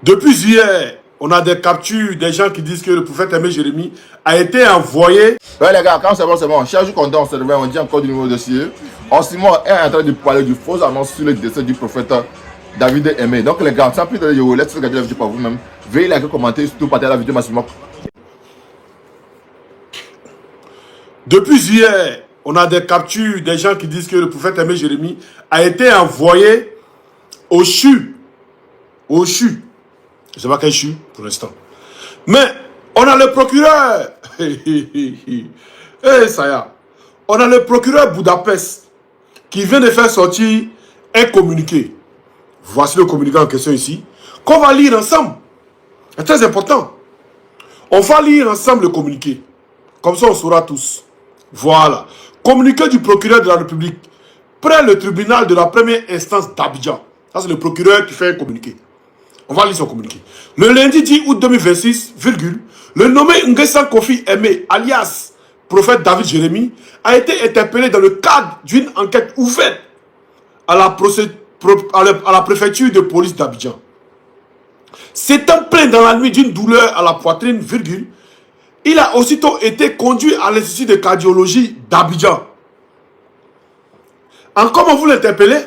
Depuis hier, on a des captures des gens qui disent que le prophète Aimé Jérémie a été envoyé. Ouais les gars, quand c'est bon. Chaque jour qu'on dort, on se réveille, on dit encore du nouveau dossier. Simon est en train de parler du faux annonce sur le décès du prophète David Aimé. Donc les gars, sans plus de yo, laissez regarder la vidéo par vous-même. Veuillez liker, commenter, surtout partager la vidéo maximum. Depuis hier, on a des captures des gens qui disent que le prophète Aimé Jérémie a été envoyé au CHU. Au CHU. Je ne sais pas quel CHU pour l'instant. Mais on a le procureur. Ça y est. On a le procureur Budapest qui vient de faire sortir un communiqué. Voici le communiqué en question ici, qu'on va lire ensemble. C'est très important. On va lire ensemble le communiqué. Comme ça, on saura tous. Voilà. Communiqué du procureur de la République près le tribunal de la première instance d'Abidjan. Ça, c'est le procureur qui fait un communiqué. On va lire son communiqué. Le lundi 10 août 2026, le nommé Nguessan Kofi Aimé, alias prophète David Jérémie, a été interpellé dans le cadre d'une enquête ouverte à la préfecture de police d'Abidjan. S'étant plaint dans la nuit d'une douleur à la poitrine, il a aussitôt été conduit à l'Institut de cardiologie d'Abidjan. En comment vous l'interpellez?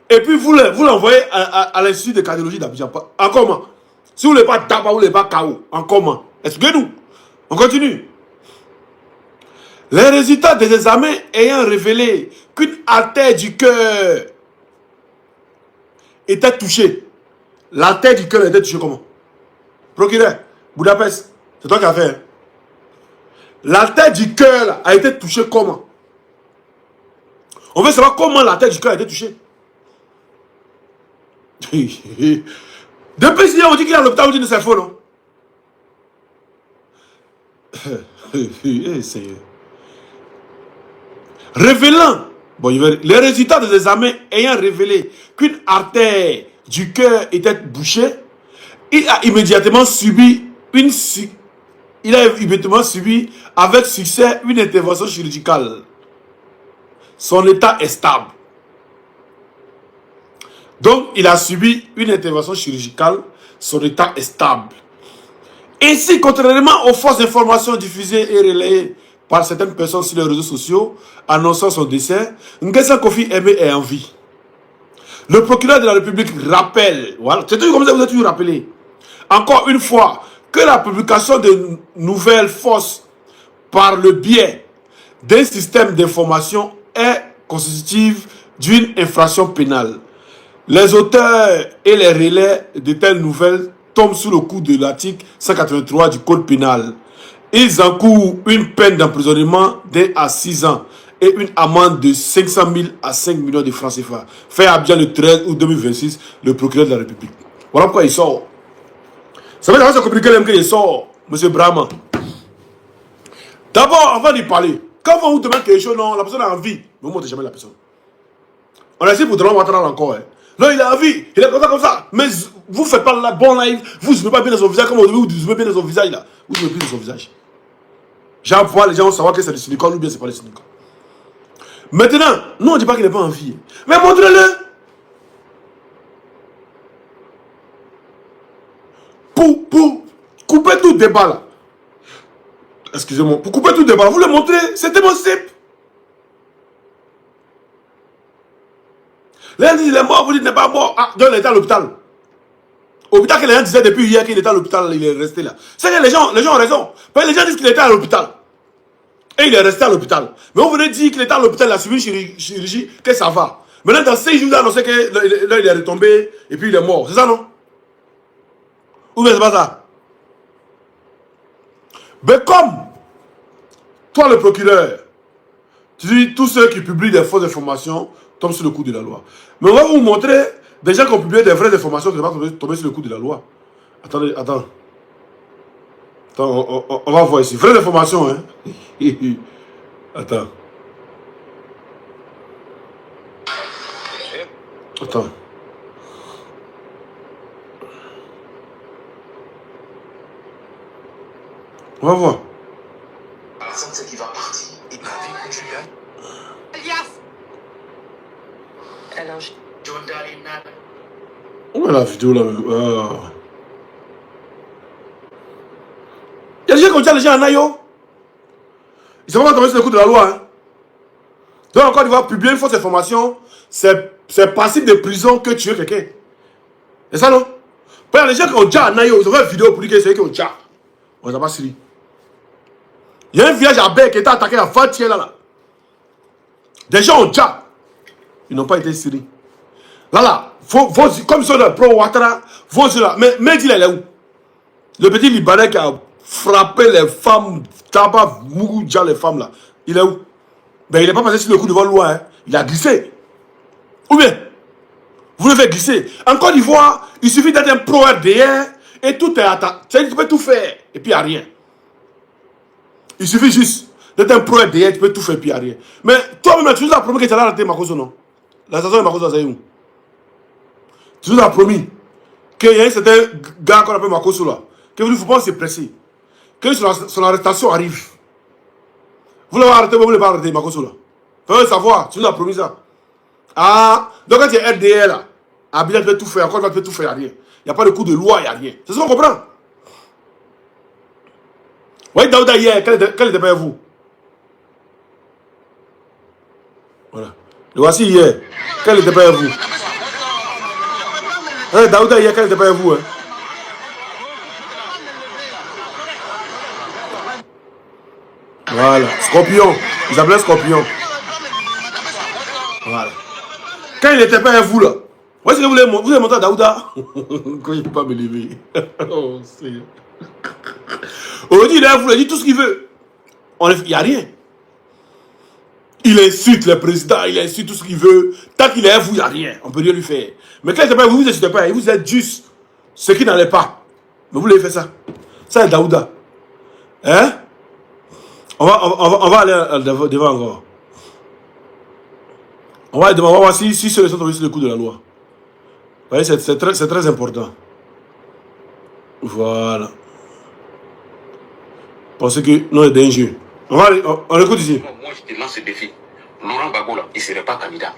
Et puis vous l'envoyez à l'Institut de cardiologie d'Abidjan. En comment? Si vous ne voulez pas tabac, vous ne voulez pas KO. En comment? Expliquez-nous. On continue. Les résultats des examens ayant révélé qu'une artère du cœur était touchée. L'artère du cœur était touchée comment? Procureur, Budapest, c'est toi qui as fait. Hein? L'artère du cœur a été touchée comment? On veut savoir comment l'artère du cœur a été touchée. Depuis hier, on dit qu'il est à l'hôpital, on dit que c'est faux, non? Révélant, les résultats des examens ayant révélé qu'une artère du cœur était bouchée, il a immédiatement subi avec succès une intervention chirurgicale. Son état est stable. Donc, il a subi une intervention chirurgicale. Son état est stable. Ainsi, contrairement aux fausses informations diffusées et relayées par certaines personnes sur les réseaux sociaux annonçant son décès, Nguessan Kofi Aimé est en vie. Le procureur de la République rappelle, voilà, c'est toujours comme ça, vous êtes toujours rappelé, encore une fois, que la publication de nouvelles fausses par le biais d'un système d'information est constitutive d'une infraction pénale. Les auteurs et les relais de telles nouvelles tombent sous le coup de l'article 183 du Code pénal. Ils encourent une peine d'emprisonnement d'1 à 6 ans et une amende de 500 000 à 5 millions de francs CFA. Fait à Abidjan le 13 août 2026, le procureur de la République. Voilà pourquoi il sort. Ça veut dire que c'est compliqué même qu'il sort, M. Brahma. D'abord, avant d'y parler, quand on vous demande quelque chose, non, la personne a envie, ne montrez jamais la personne. On a essayé pour demander encore. Hein. Non, il a envie, il est comme ça. Mais vous ne faites pas la bonne live, vous ne zoomez pas bien dans son visage comme au début, vous zoomez bien dans son visage là. Vous zoomez plus dans son visage. J'envoie les gens vont savoir que c'est le silicone ou bien c'est pas le silicone. Maintenant, nous on ne dit pas qu'il n'est pas envie. Mais montrez-le. Pour couper tout débat là. Excusez-moi, pour couper tout débat, vous le montrez, c'est tellement simple. L'un dit il est mort, vous dites il n'est pas mort. Ah, donc il était à l'hôpital. Hôpital que les gens disaient depuis hier qu'il était à l'hôpital, il est resté là. C'est que les gens ont raison. Parce que les gens disent qu'il était à l'hôpital. Et il est resté à l'hôpital. Mais on venait dire qu'il était à l'hôpital, il a suivi une chirurgie, que ça va. Maintenant, dans 6 jours, il a annoncé que là, il est retombé et puis il est mort. C'est ça, non? Ou bien c'est pas ça? Mais comme toi, le procureur, tu dis tous ceux qui publient des fausses informations tombent sur le coup de la loi. Mais on va vous montrer des gens qui ont publié des vraies informations qui ne vont pas tomber sur le coup de la loi. Attendez, attends. On va voir ici. Vraies informations, hein. Attends. Attends. On va voir. C'est qui va partir. Et la vie que tu gagnes. Elias. Alors, Où est la vidéo là? Il y a des gens qui ont déjà les gens en aïe. Ils ne savent pas tomber sur le coup de la loi. Hein. Donc encore, il va publier une fausse information. C'est passible de prison que tuer quelqu'un. C'est ça non? Il y a des gens qui ont déjà en aïe. Ils ont fait une vidéo pour dire que c'est eux qui ont déjà. On ne les a pas suivis. Il y a un village à Bec qui était attaqué à 20 là. Des gens ont déjà. Ils n'ont pas été sérieux. Là, comme ça, le pro Ouattara, là. Mais dis-le, il est où? Le petit Libanais qui a frappé les femmes, tabac, Mougouja, les femmes là. Il est où? Ben, il n'est pas passé sur le coup devant le loi. Hein. Il a glissé. Ou bien, vous le faites glisser. En Côte d'Ivoire, il suffit d'être un pro RDR et tout est attaqué. Tu peux tout faire et puis il n'y a rien. Il suffit juste d'être un pro RDR, tu peux tout faire et puis il n'y a rien. Mais toi-même, tu nous as promis que tu allais arrêter Makoso, non? La station de Makoso, c'est où? Tu nous as promis qu'il y a un certain gars qu'on appelle Makoso là, que vous ne faut pas se presser. Que son arrestation arrive. Vous l'avez arrêté, vous ne voulez pas arrêter Makoso là. Faites savoir, tu nous as promis ça. Ah, donc quand tu es RDR là, Abidjan tu peux tout faire, encore tu peux tout faire, il n'y a rien. Il n'y a pas de coup de loi, il n'y a rien. C'est ce qu'on comprend. Vous voyez Daouda hier, quel était pas vous? Voilà. Le voici hier, quel était pas vous? Hein, Daouda hier, quel était pas vous? Hein? Voilà, Scorpion. Ils appelaient Scorpion. Voilà. Quand il n'était pas à vous là, voici que vous avez montré à Daouda. Quand il ne peut pas me lever. Oh, Seigneur. Aujourd'hui, il est à vous, il dit tout ce qu'il veut. Il n'y a rien. Il insulte le président, il insulte tout ce qu'il veut. Tant qu'il est à vous, il n'y a rien. On ne peut rien lui faire. Mais quand il n'était pas à vous, vous n'insultez pas. Il vous êtes juste ce qui n'allait pas. Mais vous l'avez fait ça. Ça, c'est Daouda. Hein? On va aller devant encore. On va voir si ceux-là sont tombés sur le coup de la loi. Vous voyez, c'est très important. Voilà. Parce que non, c'est dangereux. On écoute ici. Moi, je te lance ce défi. Laurent Gbagbo, là, il ne serait pas candidat.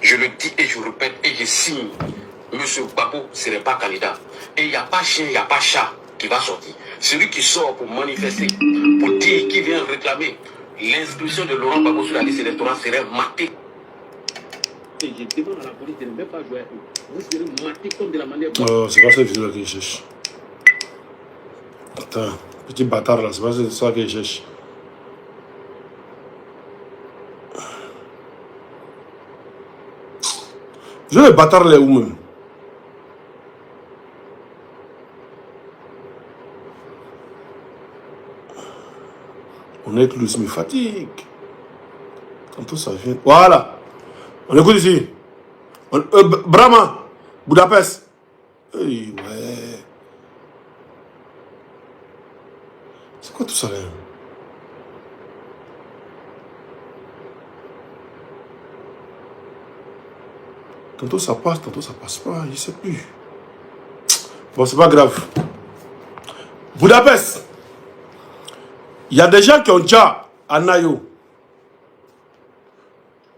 Je le dis et je répète et je signe. Monsieur Gbagbo ne serait pas candidat. Et il n'y a pas chien, il n'y a pas chat qui va sortir. Celui qui sort pour manifester, pour dire qu'il vient réclamer l'inscription de Laurent Gbagbo sur la liste électorale serait maté. Et je demande à la police de ne même pas jouer. Vous serez maté comme de la manière. Oh, c'est pas cette vidéo-là qu'il cherche. Attends, petit bâtard là, c'est pas ça qu'il cherche. Je vais le bâtard là où même. On est que me fatigue. Quand tout ça vient. Voilà. On écoute ici. Brahma, Budapest. Hey, ouais. C'est quoi tout ça là? Tantôt ça passe pas, je sais plus. Bon, c'est pas grave. Budapest. Il y a des gens qui ont déjà à Nayo.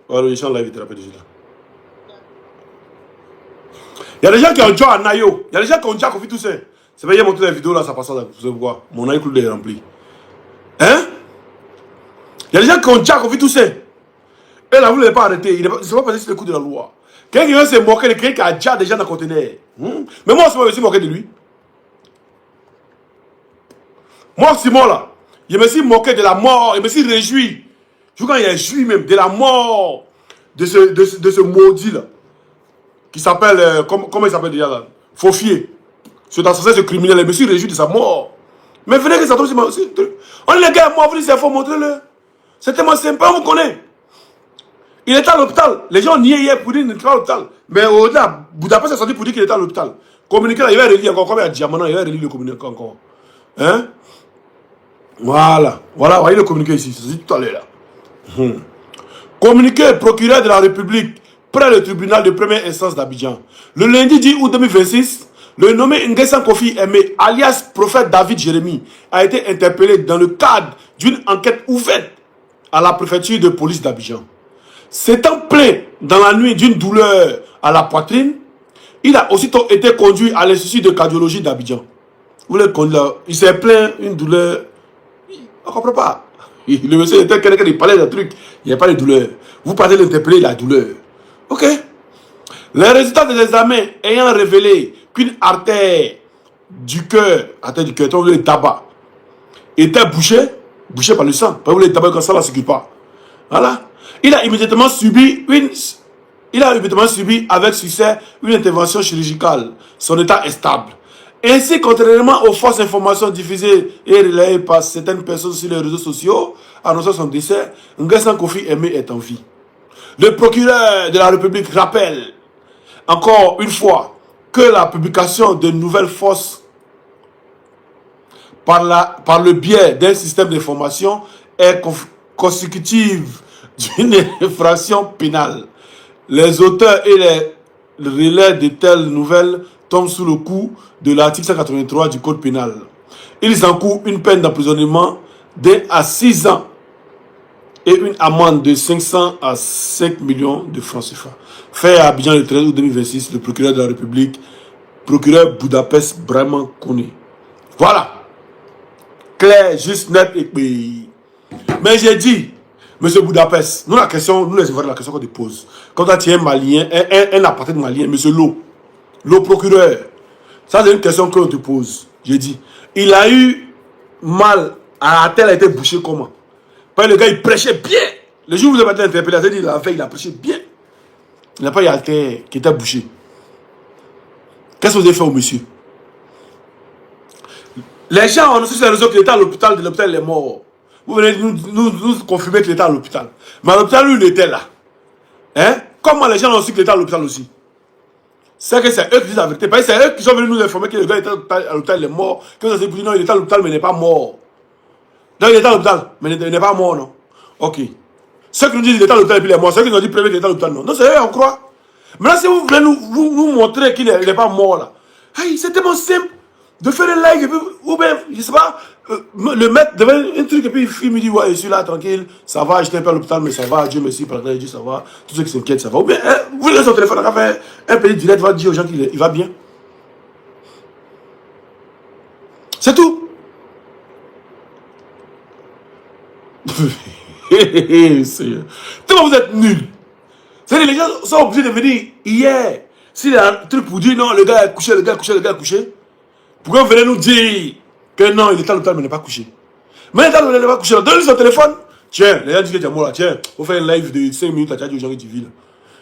Oh, le champ là, il te rappelle déjà. Il y a des gens qui ont déjà à Nayo. Il y a des gens qui ont déjà confié tout ça. C'est pas hier montrer la vidéo là, ça passe là. Vous savez pourquoi? Mon œil clou est rempli. Hein? Il y a des gens qui ont déjà confié tout ça. Et là, vous ne l'avez pas arrêté. Il ne s'est pas passé sur le coup de la loi. Quelqu'un qui vient se moquer de quelqu'un qui a déjà des gens dans le conteneur. Mais moi aussi, je me suis moqué de lui. Moi, Simon là, je me suis moqué de la mort. Je me suis réjoui. Je vois quand il est joui même de la mort de ce maudit là. Qui s'appelle, comment il s'appelle déjà là? Faufier. C'est assassin, ce criminel. Je me suis réjoui de sa mort. Mais venez que ça tombe sur moi aussi. On est les gars, moi, vous dites, il faut montrer-le. C'est tellement sympa, on vous connaît. Il était à l'hôpital. Les gens niaient hier pour dire qu'il était à l'hôpital. Mais au-delà, Budapest est sorti pour dire qu'il était à l'hôpital. Communiqué là, il va relire encore. Comme il y a diamant, il va relire le communiqué encore. Hein? Voilà. Voilà, voyez le communiqué ici. C'est tout à l'heure là. Communiqué procureur de la République près le tribunal de première instance d'Abidjan. Le lundi 10 août 2026, le nommé Nguessan Kofi Aimé, alias prophète David Jérémy, a été interpellé dans le cadre d'une enquête ouverte à la préfecture de police d'Abidjan. S'étant plaint dans la nuit d'une douleur à la poitrine, Il a aussitôt été conduit à l'Institut de cardiologie d'Abidjan. Il s'est plaint une douleur. On ne comprend pas. Le monsieur était quelqu'un qui parlait de trucs. Il n'y a pas de douleur. Vous partez d'interpeller la douleur. Ok. Les résultats des examens ayant révélé qu'une artère du cœur, le tabac, était bouchée par le sang. Pas le tabac comme ça ne circule pas. Voilà. Il a immédiatement subi avec succès une intervention chirurgicale. Son état est stable. Ainsi, contrairement aux fausses informations diffusées et relayées par certaines personnes sur les réseaux sociaux, annonçant son décès, Nguessan Kofi Aimé est en vie. Le procureur de la République rappelle encore une fois que la publication de nouvelles fausses par le biais d'un système d'information est consécutive d'une infraction pénale. Les auteurs et les relais de telles nouvelles tombent sous le coup de l'article 183 du Code pénal. Ils encourent une peine d'emprisonnement d'1 à 6 ans et une amende de 500 à 5 millions de francs CFA. Fait à Abidjan le 13 août 2026, le procureur de la République, procureur Budapest Brahman Kone. Voilà. Clair, juste, net et puis. Mais j'ai dit, monsieur Budapest, nous les Ivoiriens, la question qu'on te pose. Quand tu es un Malien, un appartement de Malien, monsieur le procureur, ça c'est une question qu'on te pose. J'ai dit, il a eu mal à la tête, a été bouché comment? Parce que le gars il prêchait bien. Le jour où vous avez été interpellé, il a prêché bien. Il n'a pas eu la tête qui était bouché. Qu'est-ce que vous avez fait au monsieur? Les gens ont annoncé sur les réseaux que l'État à l'hôpital, il est mort. Vous venez nous confirmer que l'État à l'hôpital. Mais à l'hôpital, lui, il était là. Hein? Comment les gens ont su que l'État à l'hôpital aussi? C'est que c'est eux qui disent la vérité. Parce que c'est eux qui sont venus nous informer que le gars était à l'hôpital, il est mort. Que ça s'est dit, non, il est à l'hôpital, mais il n'est pas mort. Donc il est à l'hôpital, mais il n'est pas mort, non? Ok. Ceux qui nous disent qu'il est à l'hôpital et puis il est mort, ceux qui nous ont dit premier qu'il est à l'hôpital, non. Non, c'est eux, on croit. Maintenant, si vous voulez nous montrer qu'il n'est pas mort, là. Hey, c'est tellement simple de faire un like, et puis, ou bien, je sais pas, le mettre devant un truc, et puis il me dit, ouais, je suis là, tranquille, ça va, j'étais un peu à l'hôpital, mais ça va, Dieu merci, par la grâce de Dieu, ça va, tous ceux qui s'inquiètent, ça va. Ou bien, vous laissez son téléphone, on va faire un petit direct, va dire aux gens qu'il va bien. C'est tout. Seigneur. Tellement vous êtes nuls. C'est-à-dire, les gens sont obligés de venir hier. S'il y a un truc pour dire, non, le gars est couché, le gars est couché. Pourquoi vous venez nous dire que non, il est à l'hôpital, mais il n'est pas couché? Mais il n'est pas couché. Donne-lui son téléphone. Tiens, les gens disent que tu es mort là. Tiens, on fait un live de 5 minutes à dire aux gens que tu vis là.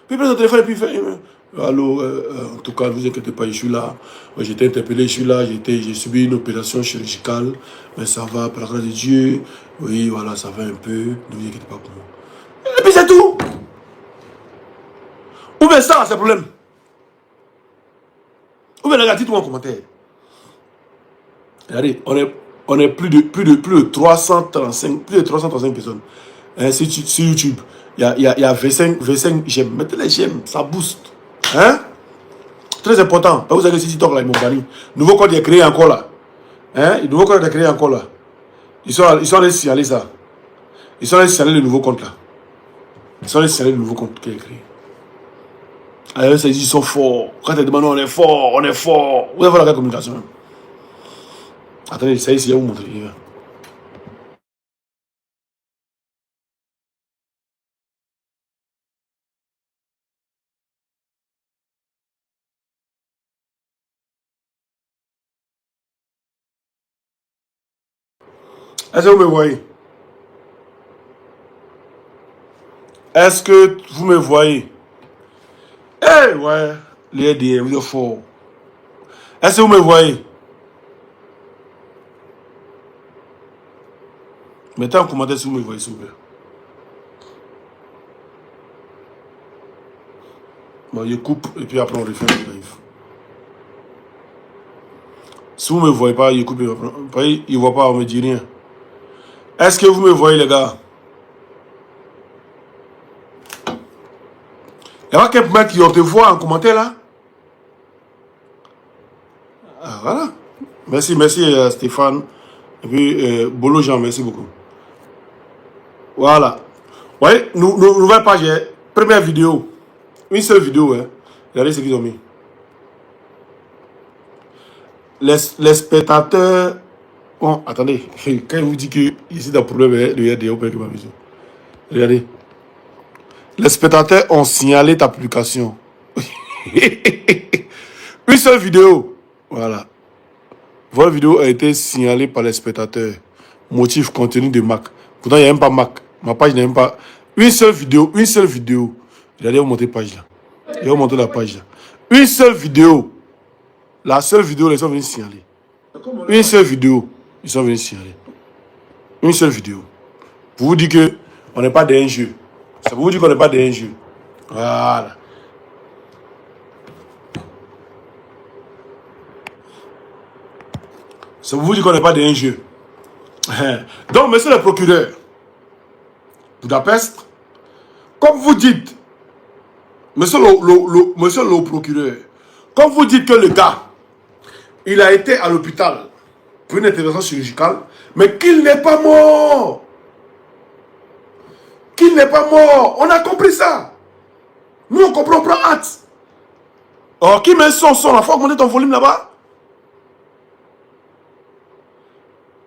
Puis il prend son téléphone et puis il fait. Allô, en tout cas, ne vous inquiétez pas, je suis là. J'étais interpellé, je suis là. J'ai subi une opération chirurgicale. Mais ça va, par la grâce de Dieu. Oui, voilà, ça va un peu. Ne vous inquiétez pas pour moi. Et puis c'est tout. Ou bien ça, c'est le problème. Ou bien dites-moi en commentaire. Regardez, on est plus de 335 personnes sur YouTube. Il y a 25 j'aime. Mettez les j'aime, ça booste. Hein? Très important. Vous savez que si TikTok là, ils m'ont banni. Nouveau code est créé encore là. Hein? Le nouveau code est créé encore là. Ils sont allés signaler ça. Ils sont allés signaler le nouveau compte là. Ils sont allés signaler le nouveau compte qui est créé. Alors, ils sont forts. Quand ils demandent on est fort, on est fort. Vous allez voir la communication même. Attendez, ça y est, je vais vous montrer. Est-ce que vous me voyez? Est-ce que vous me voyez? Eh ouais, les DM, vous êtes forts. Est-ce que vous me voyez? Mettez en commentaire si vous me voyez, s'il vous plaît. Bon, je coupe et puis après on refait le live. Si vous ne me voyez pas, je coupe et après. Il ne voit pas, on ne me dit rien. Est-ce que vous me voyez, les gars? Il y a quelqu'un qui te voit en commentaire là? Ah, voilà. Merci Stéphane. Et puis Bolo Jean, merci beaucoup. Voilà. Vous voyez, nouvelle page, première vidéo. Une seule vidéo, hein. Regardez ce qu'ils ont mis. les spectateurs... Bon, attendez, quand je vous dis que ici, dans le problème, regardez, on peut que ma vision. Regardez. Les spectateurs ont signalé ta publication. Une seule vidéo. Voilà. Votre vidéo a été signalée par les spectateurs. Motif, contenu de Mac. Pourtant, il n'y a même pas Mac. Ma page n'a même pas... Une seule vidéo. Regardez, vous montez la page là. Et vous montez la page là. Une seule vidéo. La seule vidéo, ils sont venus signaler. Une seule vidéo. Ils sont venus signaler. Une seule vidéo. Pour vous dire que on n'est pas des jeu. Ça vous dire qu'on n'est pas des jeu. Voilà. Ça vous dit qu'on n'est pas des jeu. Donc, monsieur le procureur, Budapest, comme vous dites, monsieur le procureur, comme vous dites que le gars, il a été à l'hôpital pour une intervention chirurgicale, mais qu'il n'est pas mort. Qu'il n'est pas mort. On a compris ça. Nous, on comprend, on prend hâte. Oh, qui met son, il faut augmenter ton volume là-bas.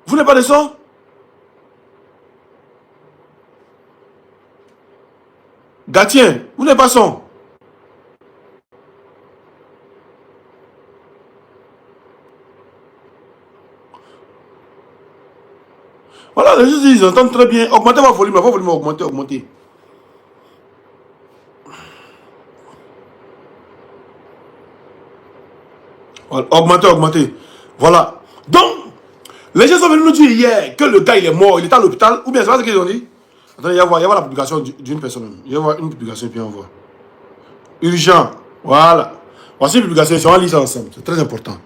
Vous n'avez pas de son? Gatien, vous n'avez pas son? Voilà, les gens ils entendent très bien. Augmentez votre volume, augmentez. Voilà, augmentez. Voilà. Donc, les gens sont venus nous dire hier que le gars il est mort, il est à l'hôpital, ou bien c'est pas ce qu'ils ont dit? Attendez, il y a la publication d'une personne. Il y a une publication et puis on voit. Urgent. Voilà. Voici une publication, on va lire ça ensemble. C'est très important.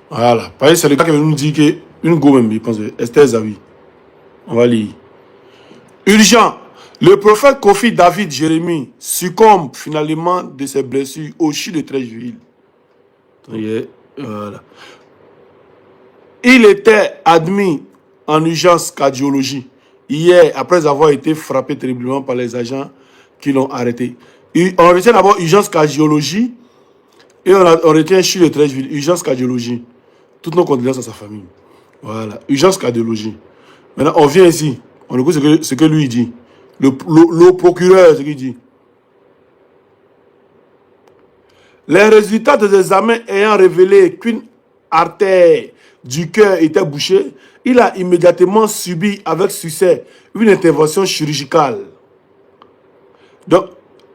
Voilà. Parce que c'est le gars qui est venu nous dire qu'une go même, il pense, Esther Zawi. On va lire. Urgent. Le prophète Kofi David Jérémie succombe finalement de ses blessures au CHU de Treichville. Voilà. Il était admis en urgence cardiologie hier après avoir été frappé terriblement par les agents qui l'ont arrêté. On retient d'abord urgence cardiologie et on retient CHU de Treichville, urgence cardiologie. Toutes nos condoléances à sa famille. Voilà, urgence cardiologie. Maintenant, on vient ici, on écoute ce que lui dit. Le procureur, ce qu'il dit. Les résultats des examens ayant révélé qu'une artère du cœur était bouchée, il a immédiatement subi avec succès une intervention chirurgicale. Donc,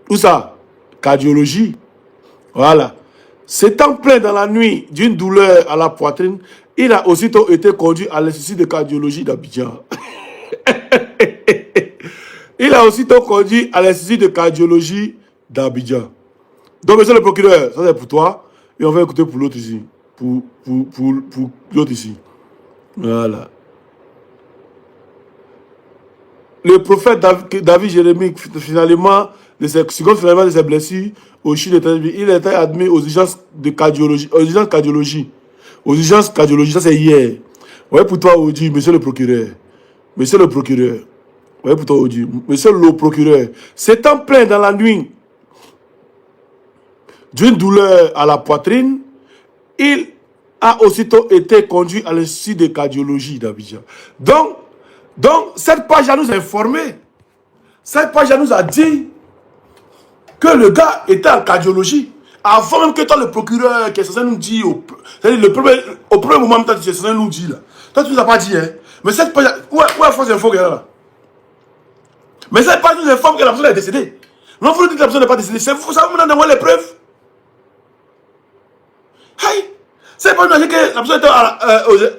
où ça? Cardiologie. Voilà. S'étant plaint dans la nuit d'une douleur à la poitrine, il a aussitôt été conduit à l'Institut de cardiologie d'Abidjan. Il a aussitôt conduit à l'Institut de cardiologie d'Abidjan. Donc, monsieur le procureur, ça c'est pour toi. Et on va écouter pour l'autre ici. Pour l'autre ici. Voilà. Le prophète David Jérémie, finalement, de ses blessures au CHU de Treichville, il était admis aux urgences de cardiologie. Aux urgences cardiologie. Aux urgences cardiologie, ça c'est hier. Ouais, pour toi, Audi, monsieur le procureur. Monsieur le procureur. Ouais, pour toi, Audi. Monsieur le procureur. S'étant plaint dans la nuit d'une douleur à la poitrine, il a aussitôt été conduit à l'Institut de cardiologie d'Abidjan. Donc, cette page nous a informé. Cette page nous a dit que le gars était en cardiologie. Avant même que toi, le procureur, qui est censé nous dire, au premier moment, tu es censé nous dire, là. Toi, tu ne nous as pas dit, hein. Mais cette page, où est fausse info qu'il y a là? Mais cette page nous informe que la personne est décédée. Non, vous nous dites que la personne n'est pas décédée. C'est vous, ça vous donne les preuves. Hey! C'est pas imaginer que la personne était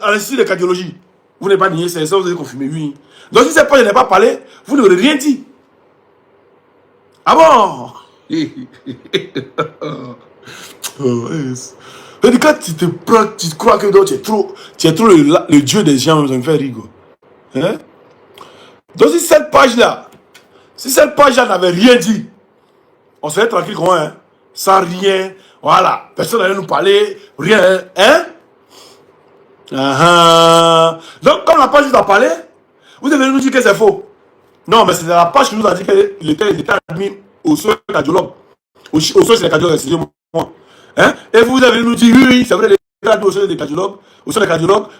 à l'Institut de cardiologie. Vous n'avez pas nié, c'est ça, vous avez confirmé, oui. Donc si cette page n'est pas parlé, vous n'aurez rien dit. Ah bon? Quand tu te prends, tu crois que tu es trop le dieu des gens, ça me fait rire. Hein? Donc si cette page-là n'avait rien dit, on serait tranquille, hein? Sans rien, voilà, personne n'allait nous parler, rien, hein? Donc comme la page nous a parlé, vous devez nous dire que c'est faux. Non, mais c'est la page qui nous a dit qu'il était admis au soin cardiologue. Au soin, c'est les cardiologues, excusez-moi. Hein? Et vous avez nous dit, oui, c'est vrai, admis au sein des cardiologues,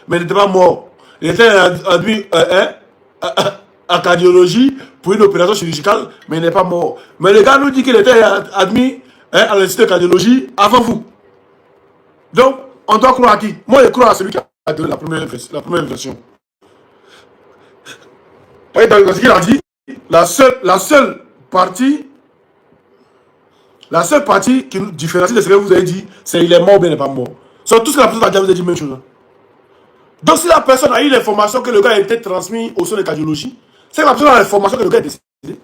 mais il n'était pas mort. Il était admis à cardiologie pour une opération chirurgicale, mais il n'est pas mort. Mais le gars nous dit qu'il était admis à l'institut de cardiologie avant vous. Donc, on doit croire à qui? Moi, je crois à celui qui a donné la première version. Et dans ce qu'il a dit, la seule partie qui nous différencie de ce que vous avez dit, c'est il est mort ou bien il n'est pas mort. C'est tout ce que la personne a dit, vous avez dit la même chose. Donc si la personne a eu l'information que le gars a été transmis au sein de cardiologie, c'est que la personne a l'information que le gars est décédé.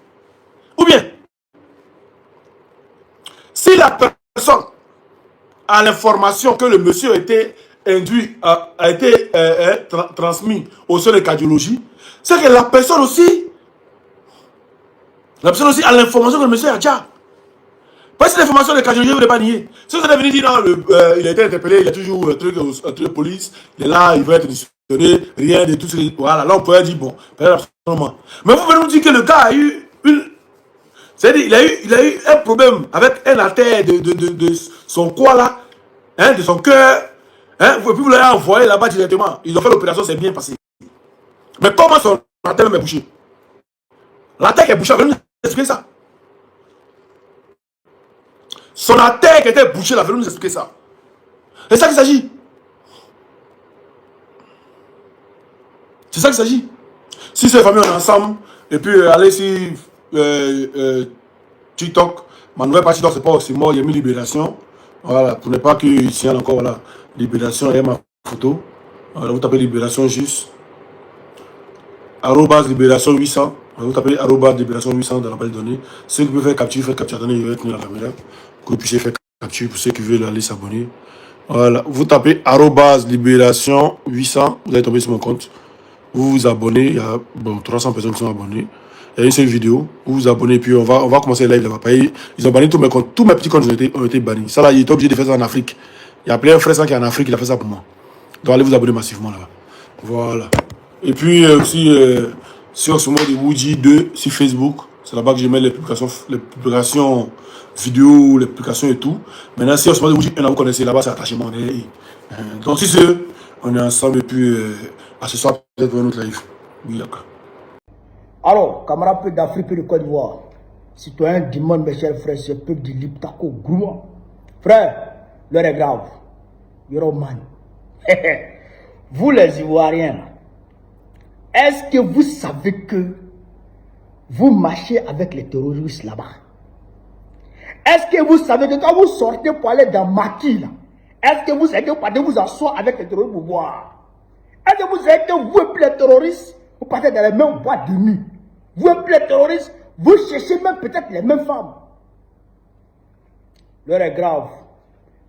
Ou bien, si la personne a l'information que le monsieur a été transmis au sein de cardiologie, c'est que la personne aussi a l'information que le monsieur a déjà. Parce que l'information de cardiologie, vous ne pouvez pas nier. Si vous êtes venu dire, non, il a été interpellé, il y a toujours un truc de police, il est là, il veut être discipliné, rien de tout ce que... Voilà, là on pourrait dire, bon, absolument. Mais vous venez nous dire que le gars a eu une... C'est-à-dire, il a eu un problème avec un artère de son quoi là, hein, de son cœur, hein, puis vous l'avez envoyé là-bas directement. Ils ont fait l'opération, c'est bien passé. Mais comment son artère même est bouchée? L'artère qui est bouchée, vous nous expliquer ça. Son artère qui était bouchée, là, vous nous expliquer ça. C'est ça qu'il s'agit. C'est ça qu'il s'agit. Si ces familles sont ensemble, et puis allez sur TikTok, ma nouvelle partie c'est pas aussi mort, il y a mis libération. Voilà, pour ne pas qu'il signale encore, voilà, libération, il y a ma photo. Voilà, vous tapez libération juste. @libération 800. Vous tapez @libération 800 dans la base de données. Ceux qui veulent faire capture, faites capture. Attendez, je vais tenir la caméra. Que vous puissiez faire capture pour ceux qui veulent aller s'abonner. Voilà, vous tapez libération 800. Vous allez tomber sur mon compte. Vous vous abonnez. Il y a 300 personnes qui sont abonnées. Il y a une seule vidéo. Vous vous abonnez. Puis on va commencer le live là-bas. Ils ont banni tous mes comptes. Tous mes petits comptes ont été bannis. Ça là, il est obligé de faire ça en Afrique. Il y a plein de frères qui est en Afrique. Il a fait ça pour moi. Donc allez vous abonner massivement là-bas. Voilà. Et puis aussi sur ce mot de Woody 2 sur Facebook, c'est là-bas que je mets les publications vidéo, les publications et tout. Maintenant, si on se mot de Woody 1, vous connaissez là-bas, c'est attachement. Donc si on est ensemble et puis à ce soir, peut-être pour un autre live. Oui, d'accord. Alors, camarades d'Afrique et de Côte d'Ivoire, citoyens du monde, mes chers frères, ce peuple du Liptako, Gourmand. Frère, l'heure est grave. Yoroman. Vous les Ivoiriens, est-ce que vous savez que vous marchez avec les terroristes là-bas? Est-ce que vous savez que quand vous sortez pour aller dans Maki, là, est-ce que vous savez que vous partez vous asseoir avec les terroristes pour boire? Est-ce que vous savez que vous et les terroristes, vous partez dans les mêmes boîtes de nuit? Vous et les terroristes, vous cherchez même peut-être les mêmes femmes. L'heure est grave.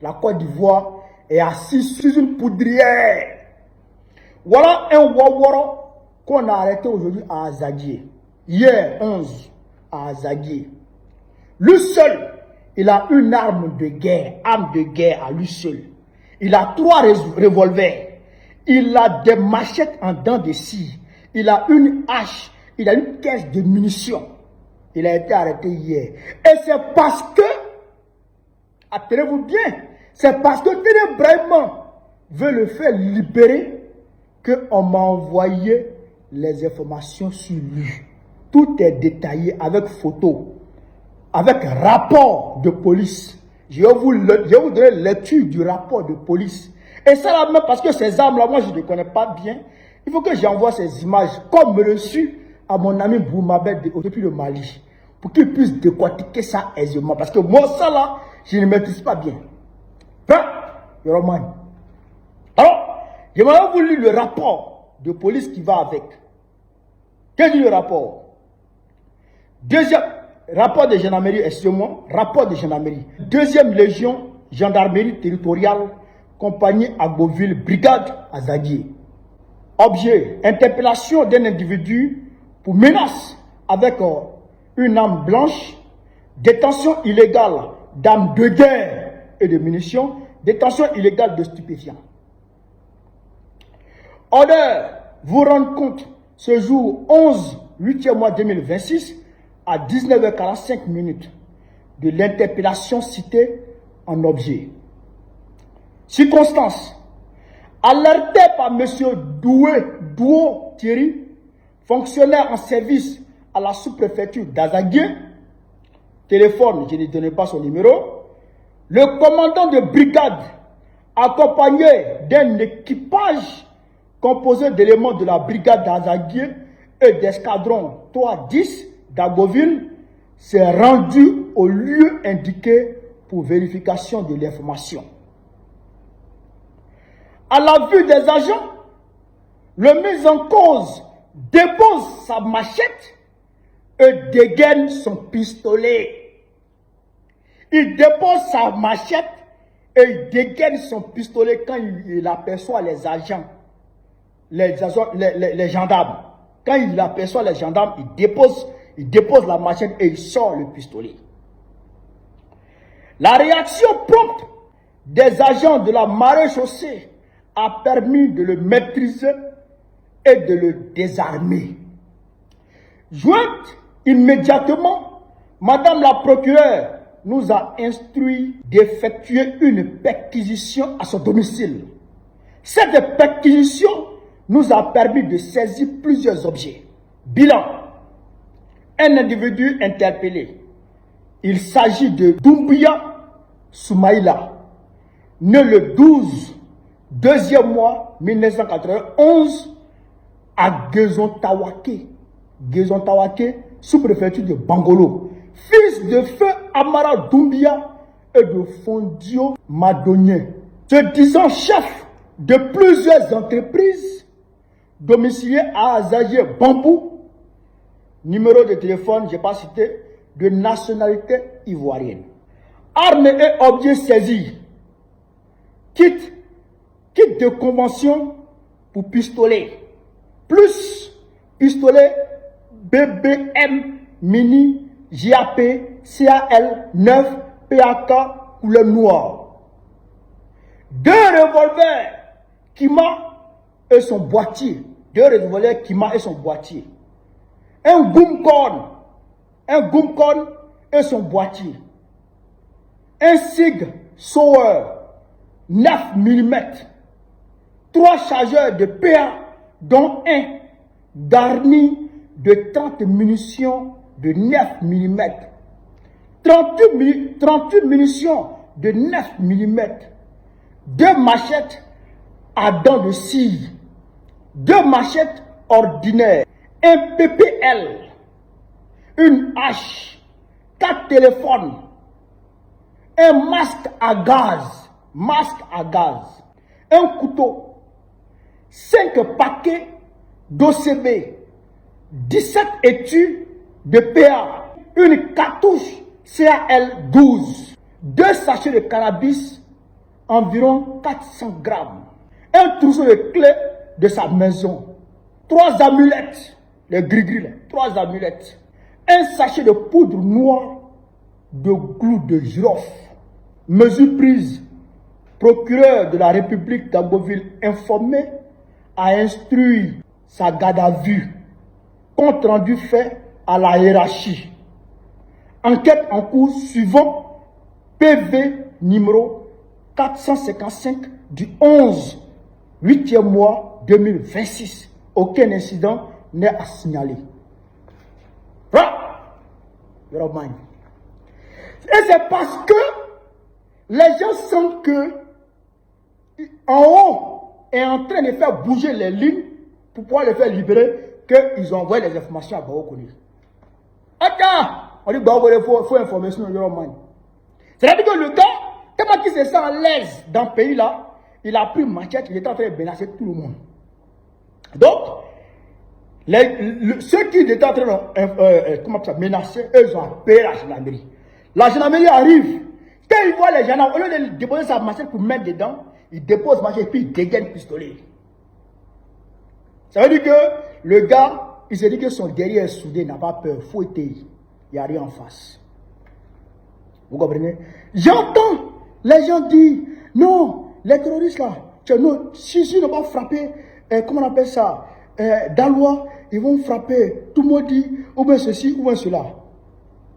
La Côte d'Ivoire est assise sur une poudrière. Voilà un Waworo qu'on a arrêté aujourd'hui à Azadie. Hier, 11, à Azadie. Lui seul, il a une arme de guerre à lui seul. Il a 3 revolvers. Il a des machettes en dents de scie. Il a une hache. Il a une caisse de munitions. Il a été arrêté hier. Et c'est parce que, attenez-vous bien, c'est parce que Téné Brahima veut le faire libérer qu'on m'a envoyé les informations sur lui. Tout est détaillé avec photo, avec rapport de police. Je vais vous donner lecture du rapport de police. Et ça là même parce que ces armes-là, moi je ne les connais pas bien. Il faut que j'envoie ces images comme reçu à mon ami Boumabel depuis le Mali. Pour qu'il puisse décortiquer ça aisément. Parce que moi ça là, je ne maîtrise pas bien. Ben, Yoroman. Alors, je m'avais voulu le rapport de police qui va avec. Quel dit le rapport? Deuxième, rapport de gendarmerie, excusez-moi, rapport de gendarmerie. Deuxième légion, gendarmerie territoriale, compagnie Agboville, brigade Azadie. Objet, interpellation d'un individu pour menace avec une arme blanche, détention illégale d'armes de guerre et de munitions, détention illégale de stupéfiants. Order, vous rendre compte, ce jour 11, 8e mois 2026, à 19h45 minutes, de l'interpellation citée en objet. Circonstance, Alerté par M. Douo Thierry, fonctionnaire en service à la sous-préfecture d'Azaguié, téléphone, je ne donnais pas son numéro, le commandant de brigade, accompagné d'un équipage composé d'éléments de la brigade d'Azaguié et d'escadron 310 d'Agoville, s'est rendu au lieu indiqué pour vérification de l'information. À la vue des agents, le mis en cause dépose sa machette et dégaine son pistolet. Il dépose sa machette et il dégaine son pistolet quand il aperçoit les agents, les gendarmes. Quand il aperçoit les gendarmes, il dépose la machette et il sort le pistolet. La réaction prompte des agents de la maréchaussée a permis de le maîtriser et de le désarmer. Jointe immédiatement, Madame la procureure nous a instruit d'effectuer une perquisition à son domicile. Cette perquisition nous a permis de saisir plusieurs objets. Bilan: un individu interpellé. Il s'agit de Doumbia Soumaïla, né le 12 deuxième mois 1991 à Gézontawake, sous-préfecture de Bangolo, fils de feu Amara Doumbia et de Fondio Madonien, se disant chef de plusieurs entreprises domiciliées à Azaguié Bambou, numéro de téléphone, je n'ai pas cité, de nationalité ivoirienne. Armes et objets saisis, kit de convention pour pistolet, plus pistolet BBM Mini JAP CAL 9 PAK couleur noire, 2 revolvers Kima et son boîtier, un Gumcon et son boîtier, un SIG Sauer 9 mm, 3 chargeurs de PA, dont un garni de 30 munitions de 9 mm, 38 munitions de 9 mm, 2 machettes à dents de scie, 2 machettes ordinaires, un PPL, une hache, 4 téléphones, un masque à gaz, un couteau, 5 paquets d'OCB, 17 étus de PA, une cartouche CAL 12, 2 sachets de cannabis, environ 400 grammes, un trousseau de clés de sa maison, 3 amulettes, les gris-gris, 3 amulettes, un sachet de poudre noire de clous de girofle. Mesure prise, procureur de la République d'Agoville informé a instruit sa garde à vue, compte rendu fait à la hiérarchie. Enquête en cours suivant PV numéro 455 du 11 8e mois 2026. Aucun incident n'est à signaler. Et c'est parce que les gens sentent que en haut est en train de faire bouger les lignes pour pouvoir les faire libérer, qu'ils ont envoyé les informations à Baokoni. Attends, on dit Baokoni, il faut informer sur le Euroman. C'est-à-dire que le gars, tellement qu'il se sent à l'aise dans le pays là, il a pris machette, il est en train de menacer tout le monde. Donc, ceux qui étaient en train de menacer, eux, ils ont appelé la gendarmerie. La gendarmerie arrive. Quand ils voient les gendarmes, au lieu de déposer sa machette pour mettre dedans, ils déposent la machette et puis ils dégainent le pistolet. Ça veut dire que le gars, il s'est dit que son guerrier est soudé, il n'a pas peur, il faut être, il n'y a rien en face. Vous comprenez? J'entends les gens dire, non, les terroristes là, non, si ne vont pas frapper, comment on appelle ça, Dalois, ils vont frapper, tout le monde dit, ou bien ceci, ou bien cela.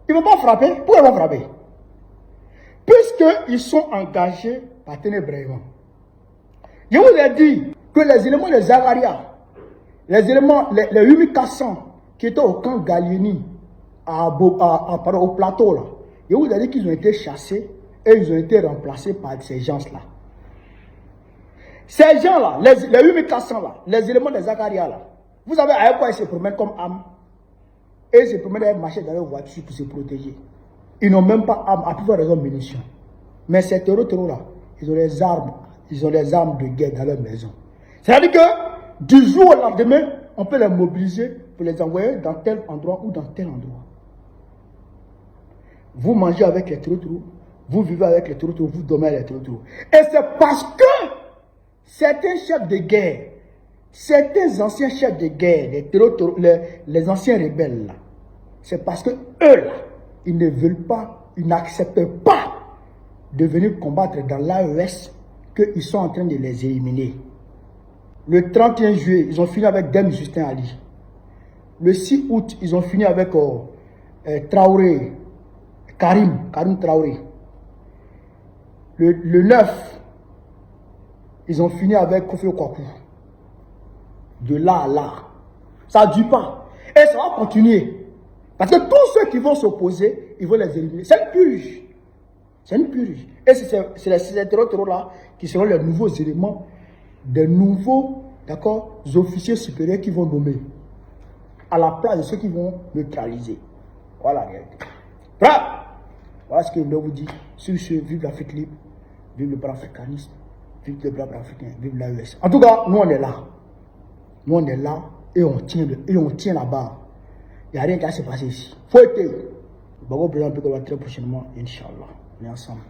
Ils ne vont pas frapper, pourquoi ils vont frapper? Puisqu'ils sont engagés par ténébrement. Je vous ai dit que les éléments de Zagaria, les éléments, les 8400 qui étaient au camp Gallieni, au plateau là, je vous ai dit qu'ils ont été chassés et ils ont été remplacés par ces gens-là. Ces gens-là, les 8400 là, les éléments de Zagaria là, vous savez avec quoi ils se promènent comme âme? Et ils se promènent avec marcher dans leur voiture pour se protéger. Ils n'ont même pas âme, à plus forte raison munitions. Mais ces terreaux là, ils ont des armes. Ils ont des armes de guerre dans leur maison. C'est-à-dire que du jour au lendemain, on peut les mobiliser pour les envoyer dans tel endroit ou dans tel endroit. Vous mangez avec les terreaux, vous vivez avec les terreaux, vous dormez avec les terreaux. Et c'est parce que certains chefs de guerre, certains anciens chefs de guerre, les anciens rebelles là, c'est parce que eux là, ils ne veulent pas, ils n'acceptent pas de venir combattre dans l'AES qu'ils sont en train de les éliminer. Le 31 juillet, ils ont fini avec Dem Justin Ali. Le 6 août, ils ont fini avec Traoré, Karim Traoré. Le 9, ils ont fini avec Kofi Okwaku. De là à là. Ça ne dure pas. Et ça va continuer. Parce que tous ceux qui vont s'opposer, ils vont les éliminer. C'est une purge. C'est une purge. Et c'est ces terreaux-là qui seront les nouveaux éléments, des nouveaux officiers supérieurs qui vont nommer à la place de ceux qui vont neutraliser. Voilà la réalité. Voilà ce que je vous dis. Sur ce, vive l'Afrique libre, vive le panafricanisme, vive le peuple africain, vive l'AES. En tout cas, nous on est là. Nous on est là et on tient la barre. Il n'y a rien qui va se passer ici. Faut être. Très prochainement, Inch'Allah. On est ensemble.